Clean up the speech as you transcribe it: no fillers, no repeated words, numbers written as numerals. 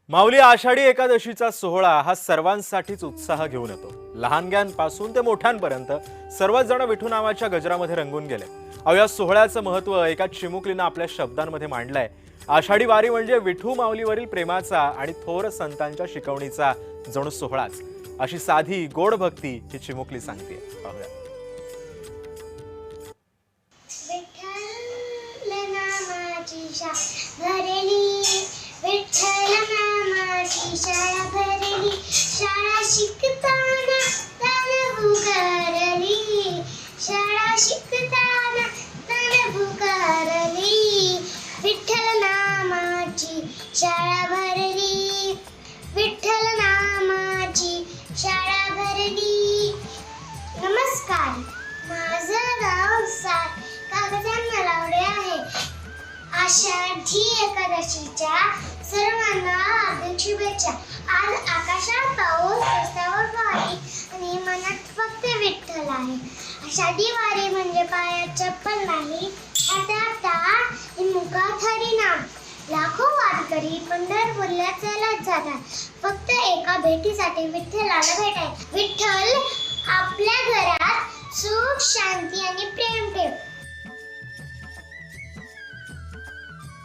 माऊली आषाढी एकादशीचा सोहळा हा सर्वांसाठीच उत्साह घेऊन येतो. लहानग्यांपासून ते मोठ्यांपर्यंत सर्वच जण विठू नावाच्या गजरामध्ये रंगून गेले. या सोहळ्याचं महत्त्व एका चिमुकलीनं आपल्या शब्दांमध्ये मांडलंय. आषाढी वारी म्हणजे विठू माऊलीवरील प्रेमाचा आणि थोर संतांच्या शिकवणीचा जणू सोहळाच. अशी साधी गोड भक्ती ही चिमुकली सांगते. पाहूया. शाळा भरली, शाळा शिकताना तन भुकारली, शाळा शिकताना तन भुकारली. विठ्ठल नामाची शाळा भरली, विठ्ठल नामाची शाळा भरली. नमस्कार, माझं नाव कागदांना लावले आहे. आषाढी एकादशीच्या सर्वांना हार्दिक शुभेच्छा. आज आकाशात पाऊस, रस्त्यावर वारी आणि मनात फक्त विठ्ठल आहे. आषाढी वारी म्हणजे पायात चप्पल नाही, हातात मुखात हरिनाम. लाखो वारकरी पंढरपूरला चालत जातात फक्त एका भेटीसाठी विठ्ठलाला भेटाय. विठ्ठल